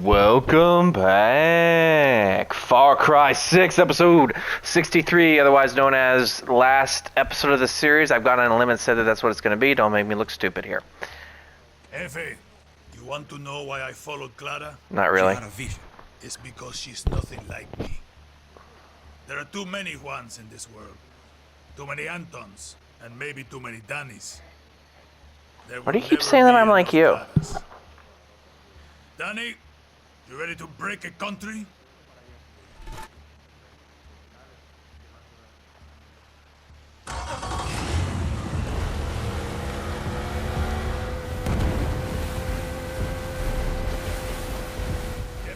Welcome back. Far Cry 6, episode 63, otherwise known as last episode of the series. I've gone on a limb and said that that's what it's going to be. Don't make me look stupid here. Efe, you want to know why I followed Clara? Not really. She had a vision. It's because she's nothing like me. There are too many Juans in this world. Too many Antons, and maybe too many Dannys. Why do you keep saying that I'm like you? Danny, you ready to break a country? The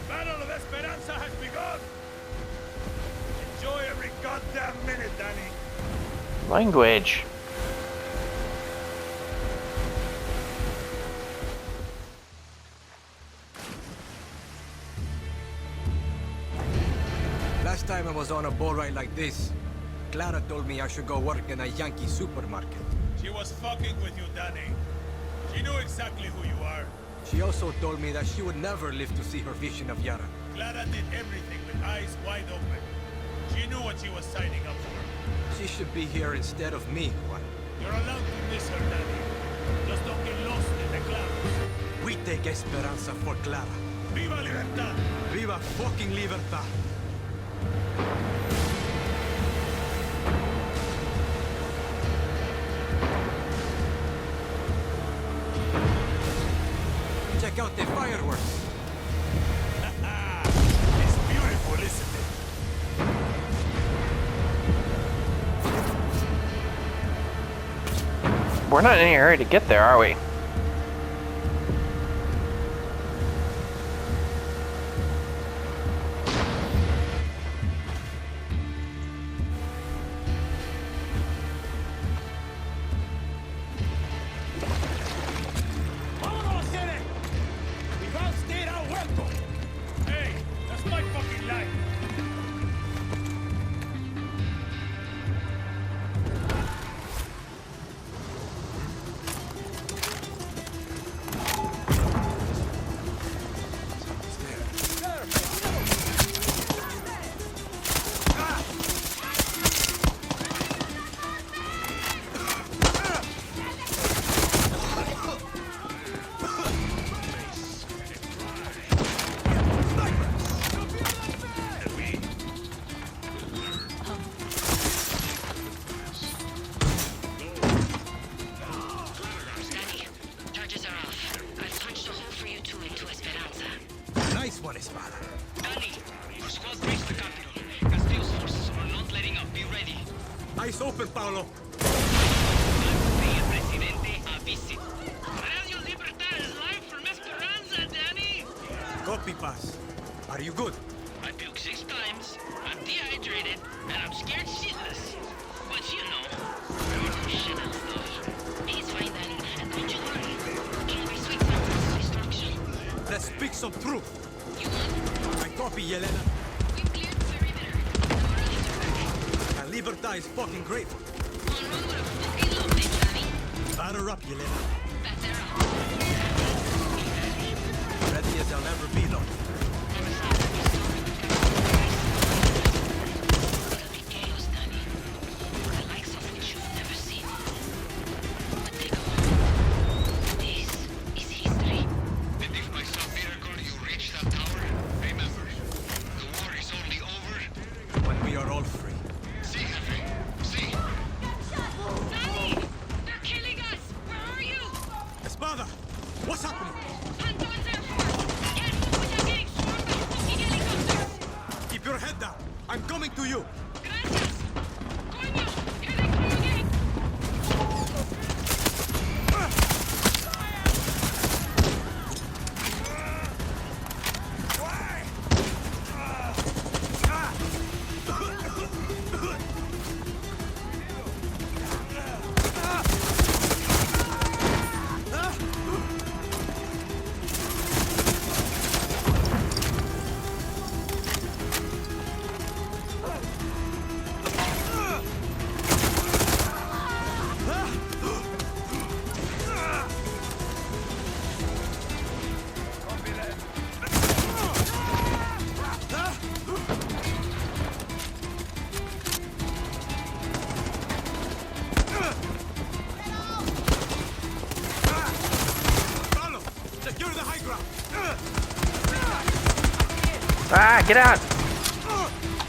Battle of Esperanza has begun! Enjoy every goddamn minute, Danny! Language. Last time I was on a bull ride like this, Clara told me I should go work in a Yankee supermarket. She was fucking with you, Danny. She knew exactly who you are. She also told me that she would never live to see her vision of Yara. Clara did everything with eyes wide open. She knew what she was signing up for. She should be here instead of me, Juan. You're allowed to miss her, Danny. Just don't get lost in the clouds. We take Esperanza for Clara. Viva Libertad! Viva fucking Libertad! Check out the fireworks. It's beautiful, isn't it? We're not in any hurry to get there, are we? Hey, that's my fucking life. Danny, charges are off. I've punched a hole for you two into Esperanza. Nice one, Espada. Danny, your squad reached the capital. Castillo's forces are not letting up. Be ready. Eyes open, Paulo. Vaya Presidente avise. Radio Libertad is live from Esperanza, Danny! Copy, Paz. Are you good? I puked 6 times, I'm dehydrated, and I'm scared shitless. But you know. Shut up, stuff. He's fine, Danny. And don't you worry. It'll be sweet sounds destruction. Let's speak some truth. You won. I copy, Yelena. We've cleared the perimeter. Now we're ready to attack. And Libertad is fucking great. On run with a fucking love it, Danny. Batter up, Yelena. Batter up. Ready as I'll ever be, Lord. Never thought it'd be so. It'll be chaos, Danny. The likes of which you've never seen. But take a moment. This is history. And if by some miracle you reach that tower, remember, the war is only over. When we are all free. See, Henry. See. Danny! They're killing us! Where are you? Espada! What's happening? Anton's Air Force! Can't move with a gang swarmed by fucking helicopters! Keep your head down. I'm coming to you. Gracias! Coño! Heading for you gang! Ah, get out!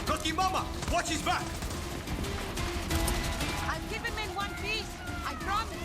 Rocky Mama, watch his back. I'll keep him in one piece. I promise.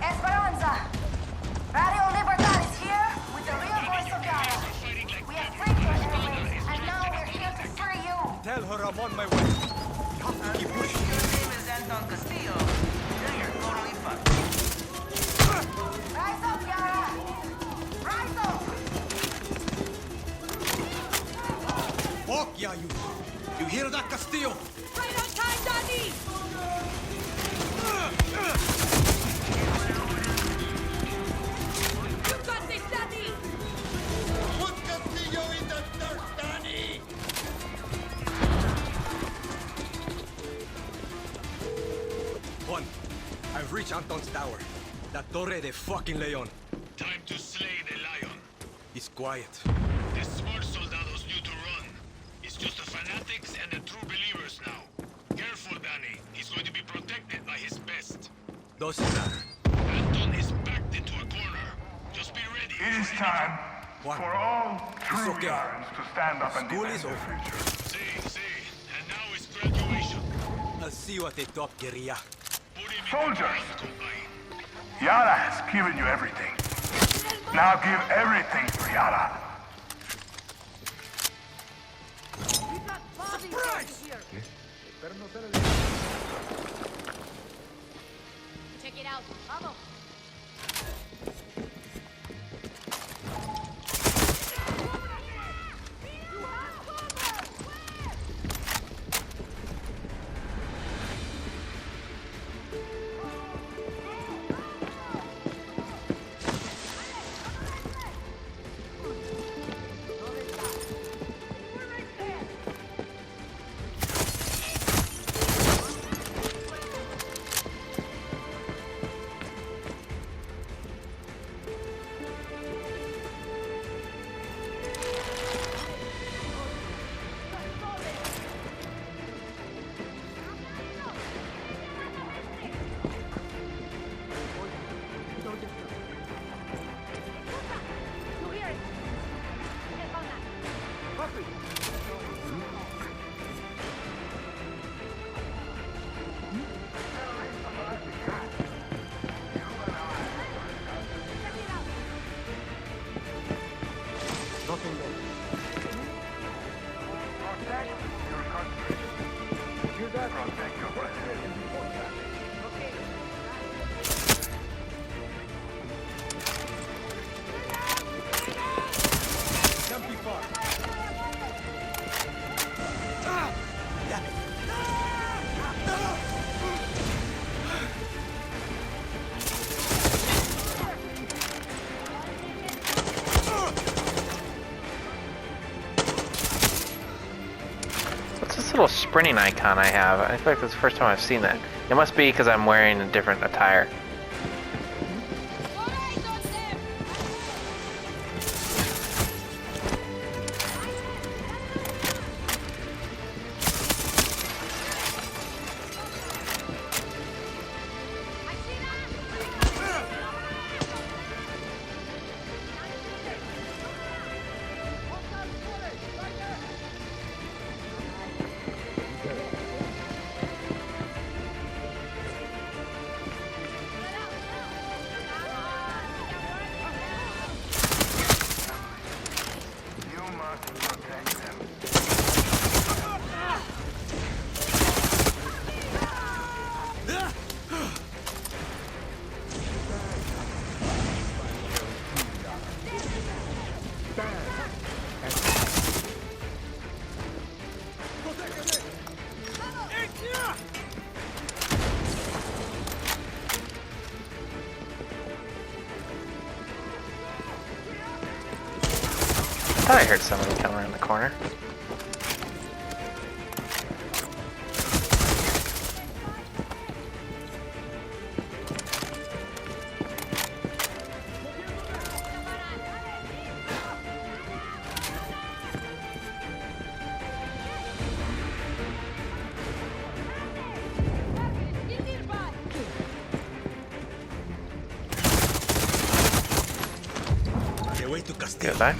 Esperanza! Radio Libertad is here with the real voice of Yara. We have freed your airways, and now we're here to free you. Tell her I'm on my way. You have to keep pushing. Your name is Anton Castillo. Then you're totally fucked. Rise up, Yara! Rise up! Walk, yeah, you. You hear that, Castillo? Right on time, Daddy! You got this, Daddy! Put Castillo in the dirt, Danny! Juan, I've reached Anton's tower. La Torre de fucking Leon. Time to slay the lion. He's quiet. The smart soldados knew to run. It's just the fanatics and the true believers now. Careful, Danny. He's going to be protected by his best. Doesn't matter. Anton is backed into a corner. Just be ready. It is time Juan, for all true okay. Yarans to stand up and School defend is their over. future. See. And now it's graduation. I'll see you at the top, guerrilla. Put him in Soldiers. the combine. Yara has given you everything. Now give everything to Yara. Check it out. Vamos. Protect your president. Can't be far. Damn it. What's this little sprinting icon I have? I feel like that's the first time I've seen that. It must be because I'm wearing a different attire. thought I heard somebody come around the corner. Goodbye.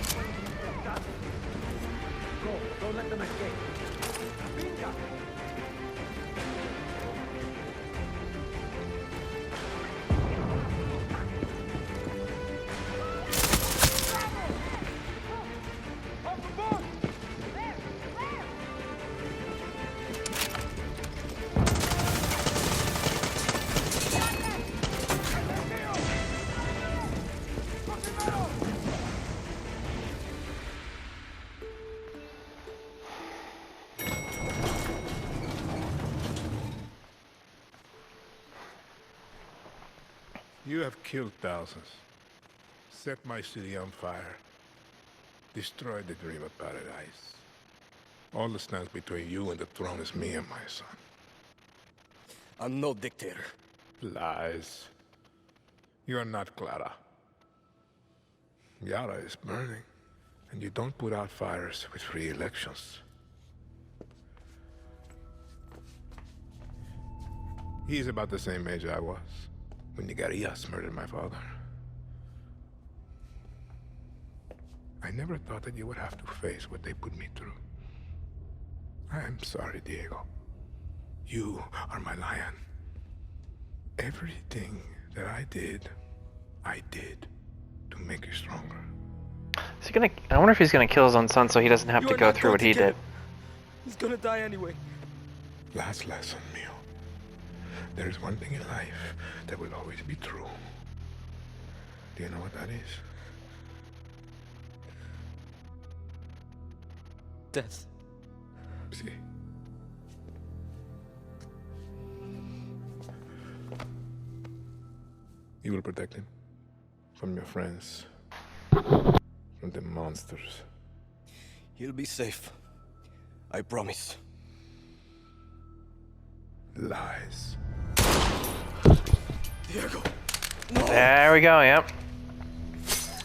You have killed thousands, set my city on fire, destroyed the dream of paradise. All that stands between you and the throne is me and my son. I'm no dictator. Lies. You are not Clara. Yara is burning, and you don't put out fires with free elections. He's about the same age I was when Nigarias murdered my father. I never thought that you would have to face what they put me through. I am sorry, Diego. You are my lion. Everything that I did to make you stronger. Is he gonna? I wonder if he's gonna kill his own son so he doesn't have to go through what he did. He's gonna die anyway. Last lesson, Mio. There is one thing in life that will always be true. Do you know what that is? Death. See. You will protect him from your friends, from the monsters. He'll be safe. I promise. Lies. Diego! No! There we go, yep.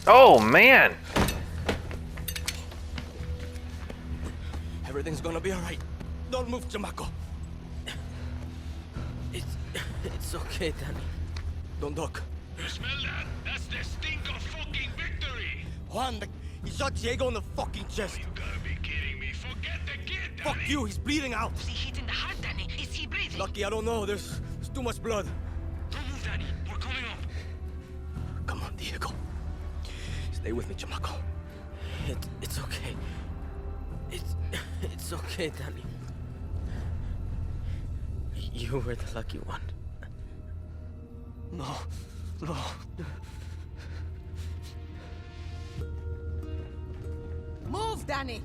Oh, man! Everything's gonna be alright. Don't move, Chamaco. It's okay, Danny. Don't duck. You smell that? That's the stink of fucking victory! Juan, he shot Diego in the fucking chest. You gotta be kidding me. Forget the kid, Danny! Fuck you, he's bleeding out. Was he hit in the heart, Danny? Is he breathing? Lucky, I don't know. There's too much blood. Don't move, Danny. We're coming up. Come on, Diego. Stay with me, Chamaco. It's okay. It's okay, Danny. You were the lucky one. No. Move, Danny!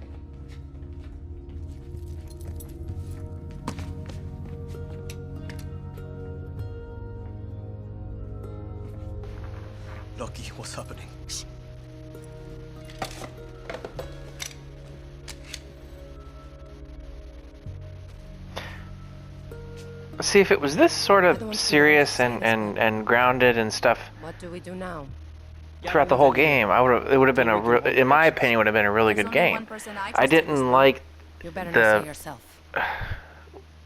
Lucky, what's happening? See, if it was this sort of serious and grounded and stuff What do we do now? throughout the whole game, it would have been in my opinion, would have been a really good game. I didn't like You better not say the. yourself.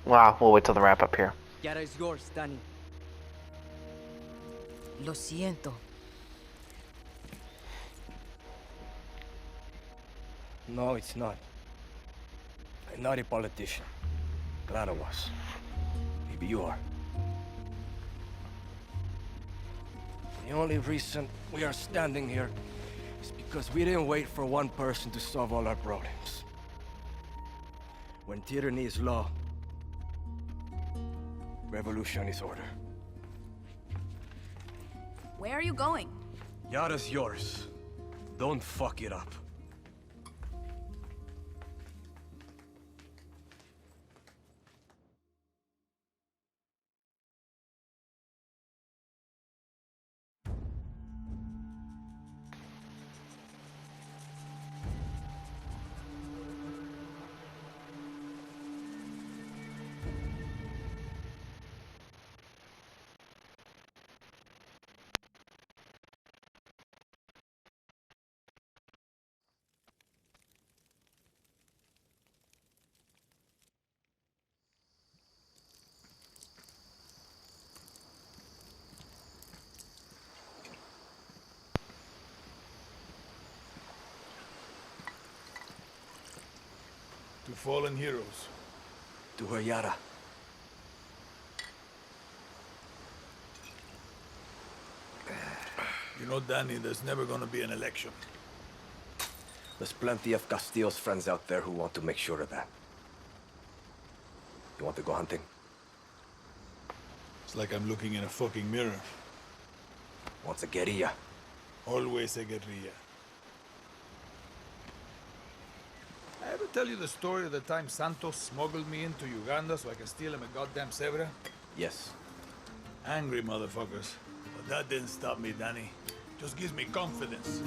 Wow, we'll wait till the wrap up here. Yara is yours, Danny. Lo siento. No, it's not. I'm not a politician. Clara was. Maybe you are. The only reason we are standing here is because we didn't wait for one person to solve all our problems. When tyranny is law, revolution is order. Where are you going? Yara's yours. Don't fuck it up. fallen heroes. To her, Yara. You know, Danny, there's never gonna be an election. There's plenty of Castillo's friends out there who want to make sure of that. You want to go hunting? It's like I'm looking in a fucking mirror. Wants a guerrilla. Always a guerrilla. I ever tell you the story of the time Santos smuggled me into Uganda so I can steal him a goddamn zebra? Yes. Angry motherfuckers. But that didn't stop me, Danny. Just gives me confidence.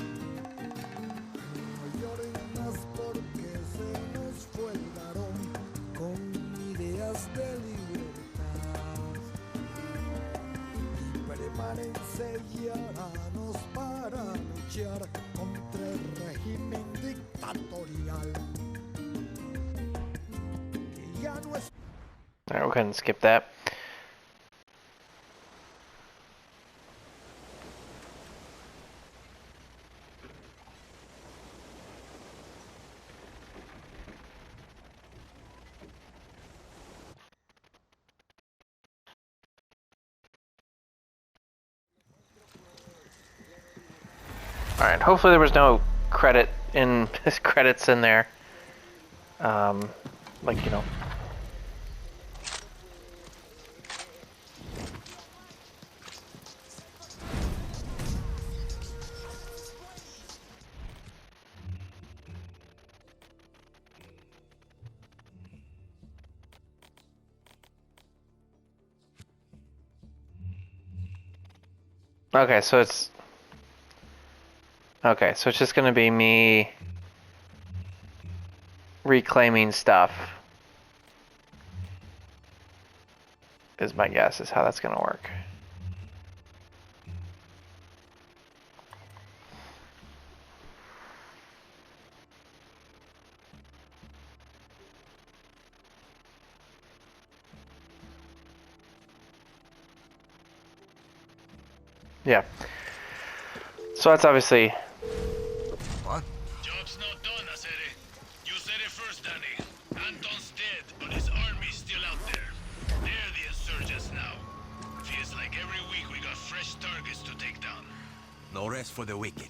Alright, we're going to skip that. Alright, hopefully there was no credits in there. Like, you know. Okay, so it's just gonna be me reclaiming stuff, is my guess, is how that's gonna work. Yeah. So that's obviously. What? Job's not done, I said it. You said it first, Danny. Anton's dead, but his army's still out there. They're the insurgents now. Feels like every week we got fresh targets to take down. No rest for the wicked.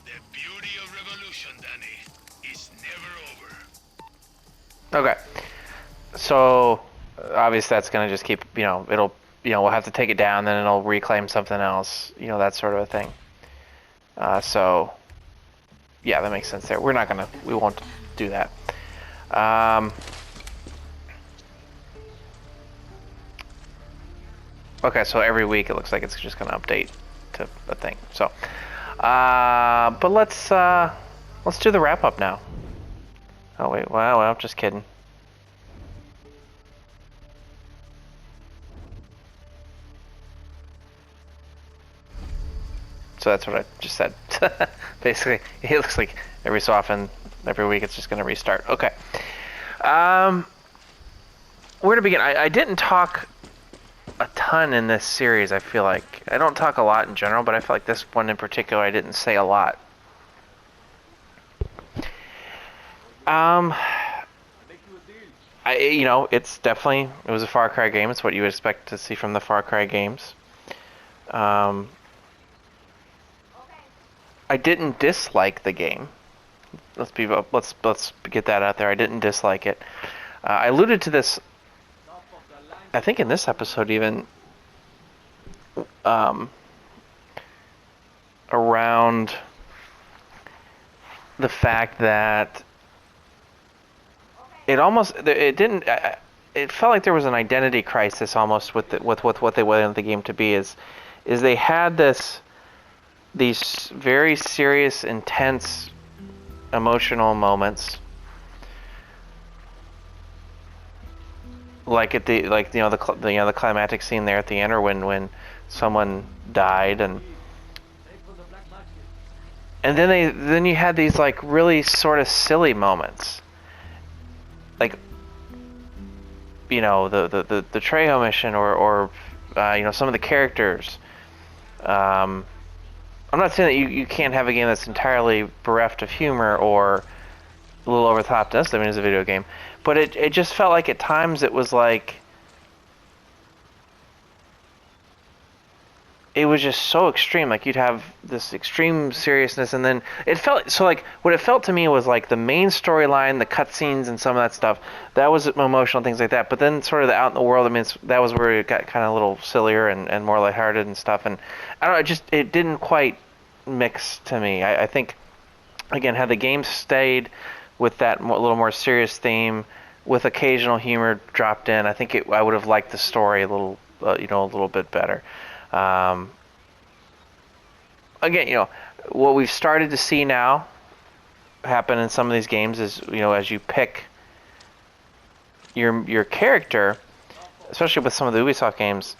The beauty of revolution, Danny, is never over. Okay. So obviously that's gonna just keep, it'll, we'll have to take it down, then it'll reclaim something else, that sort of a thing. So yeah, that makes sense there. We won't do that. Okay, so every week it looks like it's just gonna update to a thing. So, but let's do the wrap up now. Oh wait, well, just kidding. So that's what I just said. Basically, it looks like every so often, every week, it's just going to restart. Okay. Where to begin? I didn't talk a ton in this series, I feel like. I don't talk a lot in general, but I feel like this one in particular, I didn't say a lot. It's definitely, it was a Far Cry game. It's what you would expect to see from the Far Cry games. I didn't dislike the game. Let's get that out there. I didn't dislike it. I alluded to this, I think in this episode even, around the fact that it felt like there was an identity crisis almost with what they wanted the game to be. Is they had these very serious, intense, emotional moments, like the climactic scene there at the end, or when someone died, and then you had these like really sort of silly moments, like the Trejo mission, or some of the characters. I'm not saying that you can't have a game that's entirely bereft of humor or a little over the top. It is a video game, but it just felt like at times it was like it was just so extreme. Like you'd have this extreme seriousness, and then it felt so like what it felt to me was like the main storyline, the cutscenes, and some of that stuff. That was emotional, things like that. But then sort of the out in the world. I mean, that was where it got kind of a little sillier and more lighthearted and stuff. And I don't know, it didn't quite mix to me. I think again, had the game stayed with that little more serious theme with occasional humor dropped in, I think I would have liked the story a little, a little bit better. Again, what we've started to see now happen in some of these games is, as you pick your character, especially with some of the Ubisoft games,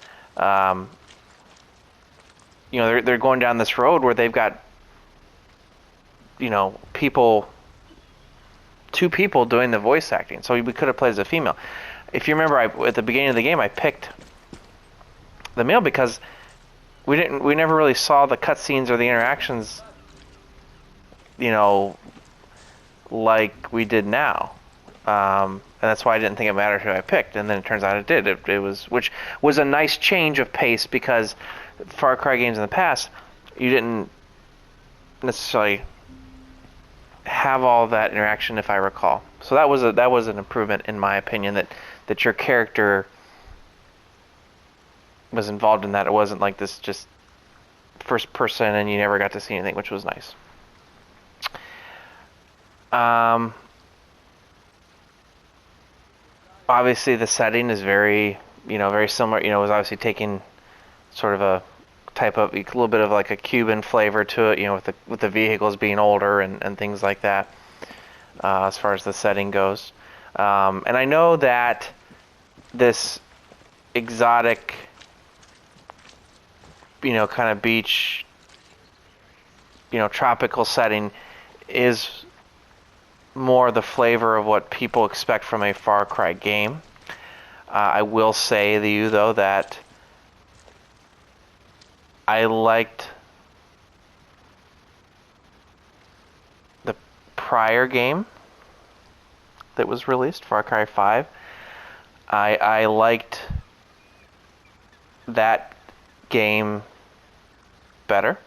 they're going down this road where they've got, two people doing the voice acting. So we could have played as a female. If you remember, at the beginning of the game, I picked the male because we never really saw the cutscenes or the interactions, like we did now. And that's why I didn't think it mattered who I picked. And then it turns out it did. Which was a nice change of pace, because Far Cry games in the past, you didn't necessarily have all that interaction, if I recall. So that was an improvement, in my opinion, that your character was involved in that. It wasn't like this just first person and you never got to see anything, which was nice. Obviously the setting is very similar. It was obviously taking sort of a type of a little bit of like a Cuban flavor to it, with the vehicles being older and things like that, as far as the setting goes. And I know that this exotic, kind of beach, tropical setting is more the flavor of what people expect from a Far Cry game. I will say to you, though, that I liked the prior game that was released, Far Cry 5. I liked that game better,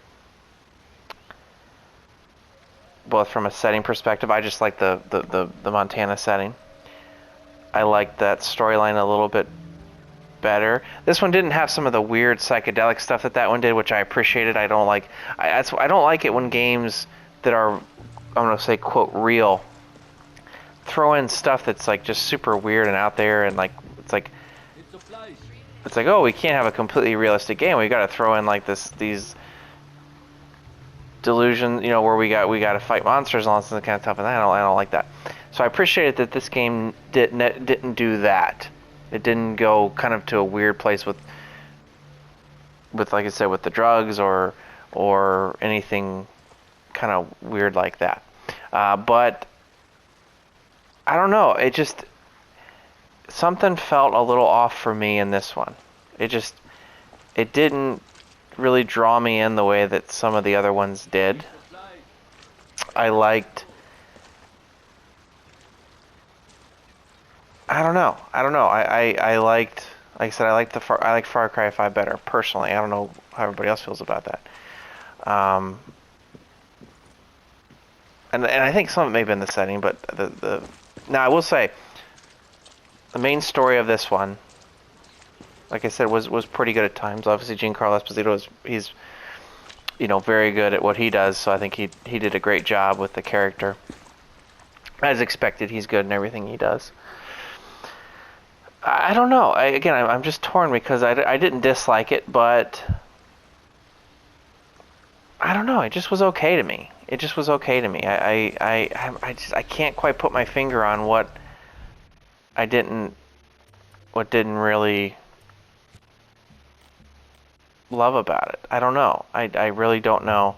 both from a setting perspective. I just like the Montana setting. I liked that storyline a little bit better. This one didn't have some of the weird psychedelic stuff that one did, which I appreciated. I don't like it when games that are, I'm gonna say, quote, real, throw in stuff that's like just super weird and out there, and like it's like, oh, we can't have a completely realistic game. We got to throw in like these delusions, where we got to fight monsters and all this kind of stuff, and I don't like that. So I appreciated that this game didn't do that. It didn't go kind of to a weird place with like I said, with the drugs or anything kind of weird like that. But I don't know. It just, something felt a little off for me in this one. It didn't really draw me in the way that some of the other ones did. I don't know. I liked, like I said, I like Far Cry 5 better personally. I don't know how everybody else feels about that. And I think some of it may have been the setting, but now I will say the main story of this one, like I said, was pretty good at times. Obviously, Giancarlo Esposito he's very good at what he does, so I think he did a great job with the character. As expected, he's good in everything he does. I don't know. I'm just torn because I didn't dislike it, but I don't know. It just was okay to me. I can't quite put my finger on what didn't really love about it. I don't know. I really don't know.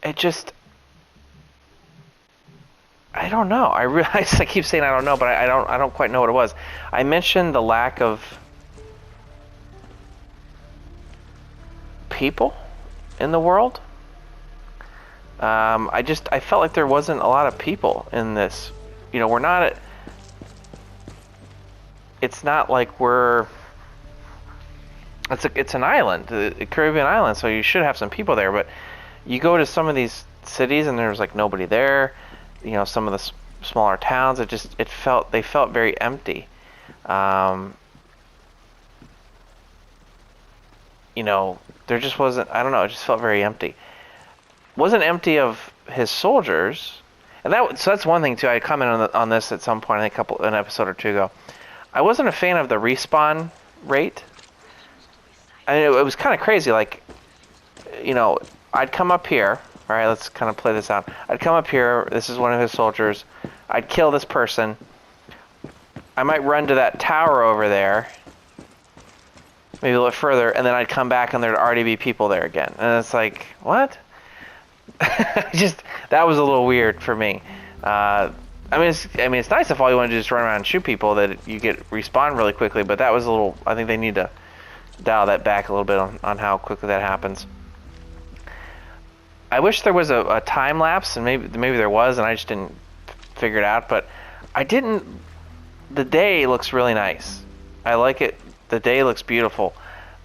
It just, I don't know. I realize I keep saying I don't know, but I don't quite know what it was. I mentioned the lack of people in the world. I felt like there wasn't a lot of people in this. You know, we're not at, it's not like we're, it's an island, a Caribbean island, so you should have some people there, but you go to some of these cities and there's like nobody there. You know, some of the smaller towns, they felt very empty. You know, there just wasn't, I don't know, it just felt very empty. Wasn't empty of his soldiers, and so that's one thing too. I commented on this at some point, I think an episode or two ago. I wasn't a fan of the respawn rate. It was kind of crazy. Like, you know, I'd come up here. All right, let's kind of play this out. I'd come up here. This is one of his soldiers. I'd kill this person. I might run to that tower over there, maybe a little further, and then I'd come back and there'd already be people there again. And it's like, what? That was a little weird for me. I mean, it's nice if all you want to do is run around and shoot people, that you get respawn really quickly, but that was a little, I think they need to dial that back a little bit on how quickly that happens. I wish there was a time lapse, and maybe there was, and I just didn't figure it out, but the day looks really nice. I like it. The day looks beautiful.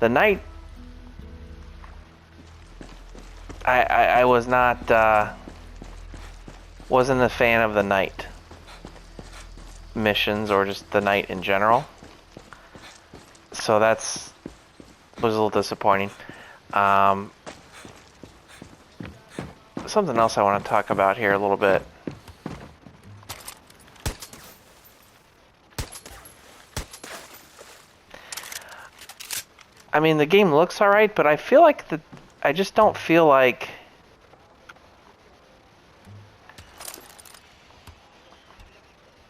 The night, I was not, wasn't a fan of the night missions, or just the night in general. So was a little disappointing. Something else I want to talk about here a little bit. I mean, the game looks alright, but I feel like I just don't feel like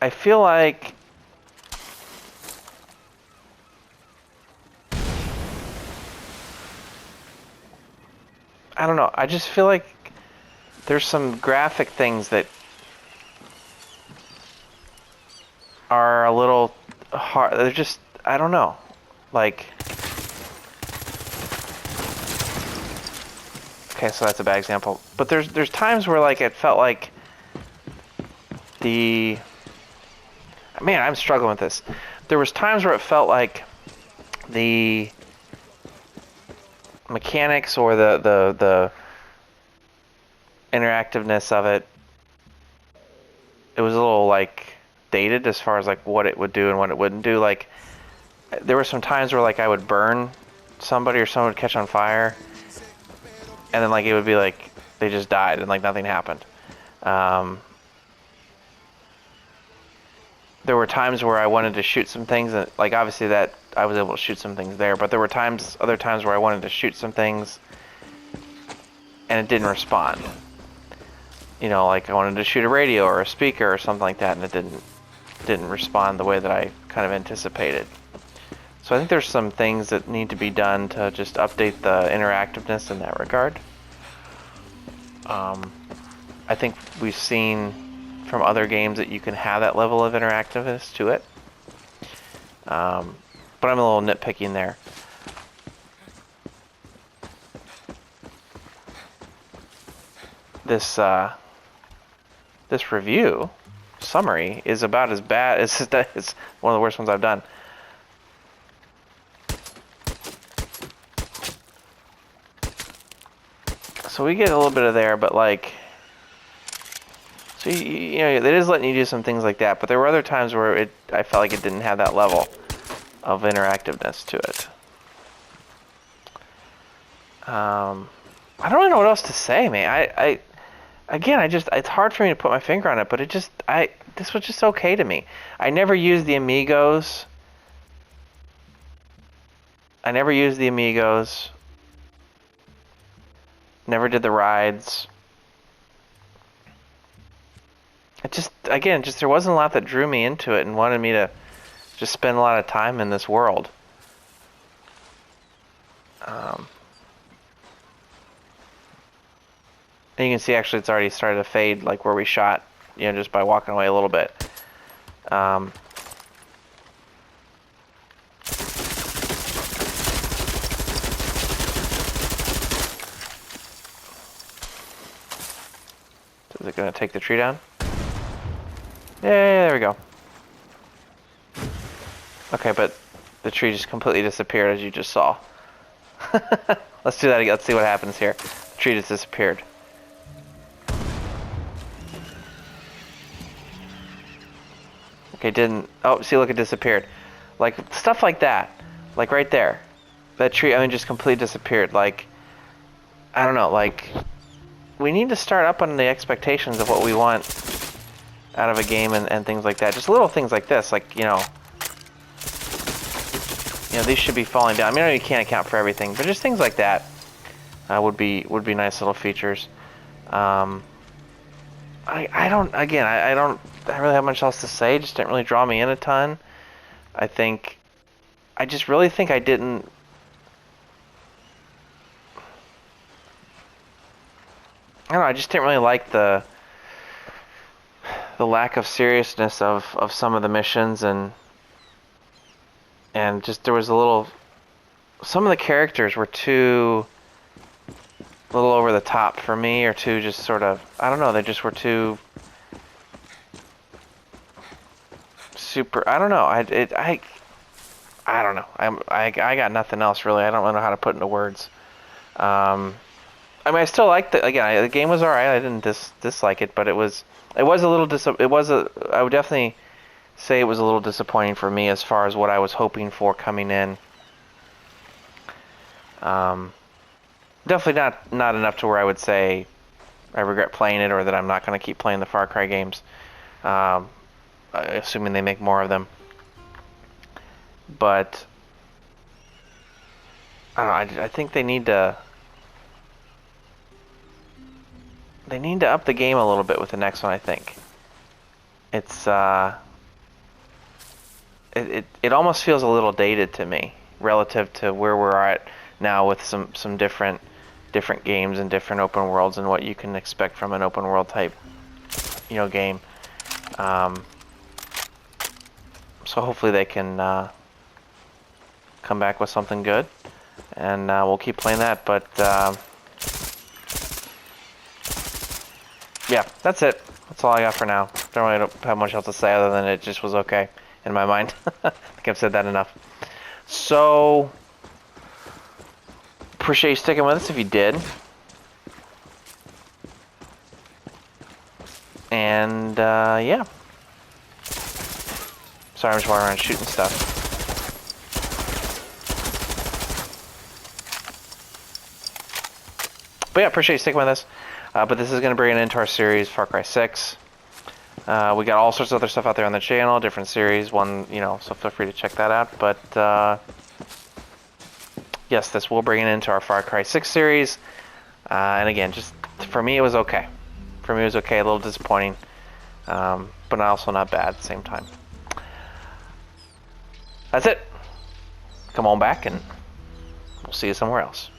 I feel like I don't know. I just feel like there's some graphic things that are a little hard. They're just, I don't know. Like, okay, so that's a bad example. But there's times where like it felt like man, I'm struggling with this. There was times where it felt like the mechanics or the interactiveness of it was a little like dated as far as like what it would do and what it wouldn't do. Like, there were some times where like I would burn somebody or someone would catch on fire, and then like it would be like they just died and like nothing happened. There were times where I wanted to shoot some things, and like obviously that I was able to shoot some things there, but there were other times where I wanted to shoot some things and it didn't respond. You know, like I wanted to shoot a radio or a speaker or something like that, and it didn't respond the way that I kind of anticipated. So I think there's some things that need to be done to just update the interactiveness in that regard. I think we've seen from other games that you can have that level of interactiveness to it. But I'm a little nitpicking there. This review summary is about as bad as it's one of the worst ones I've done. So we get a little bit of there, but like, so you know, it is letting you do some things like that, but there were other times where I felt like it didn't have that level of interactiveness to it. I don't really know what else to say, man. Again, it's hard for me to put my finger on it, but this was just okay to me. I never used the Amigos. Never did the rides. There wasn't a lot that drew me into it and wanted me to just spend a lot of time in this world. And you can see actually it's already started to fade, like where we shot, you know, just by walking away a little bit. Is it going to take the tree down? Yeah, there we go. Okay, but the tree just completely disappeared, as you just saw. Let's do that again. Let's see what happens here. The tree just disappeared. Okay, didn't... Oh, see, look, it disappeared. Like, stuff like that. Like, right there. That tree, I mean, just completely disappeared. Like, I don't know, like... We need to start up on the expectations of what we want out of a game and things like that. Just little things like this, like, you know, these should be falling down. I mean, I know you can't account for everything, but just things like that would be nice little features. I don't really have much else to say. It just didn't really draw me in a ton. I just really think I didn't. I don't know. I just didn't really like the lack of seriousness of some of the missions, and just there was a little. Some of the characters were too a little over the top for me, or too just sort of, I don't know. They just were too super. I don't know. I don't know. I got nothing else really. I don't really know how to put into words. I mean, I still liked the game was alright. I didn't dislike it, but it was a little I would definitely say it was a little disappointing for me as far as what I was hoping for coming in. Definitely not enough to where I would say I regret playing it, or that I'm not going to keep playing the Far Cry games, assuming they make more of them. But I don't know. I think they need to. They need to up the game a little bit with the next one, I think. It's it almost feels a little dated to me relative to where we're at now with some different games and different open worlds and what you can expect from an open world type, game. So hopefully they can come back with something good, and we'll keep playing that. But yeah, that's it. That's all I got for now. Don't have much else to say other than it just was okay in my mind. I think I've said that enough. So, appreciate you sticking with us if you did. And, yeah. Sorry, I'm just walking around shooting stuff. But yeah, appreciate you sticking with us. But this is going to bring an end to our series, Far Cry 6. We got all sorts of other stuff out there on the channel, different series, so feel free to check that out. But, yes, this will bring an end to our Far Cry 6 series. And again, just, for me, it was okay. For me, it was okay, a little disappointing. But also not bad at the same time. That's it. Come on back, and we'll see you somewhere else.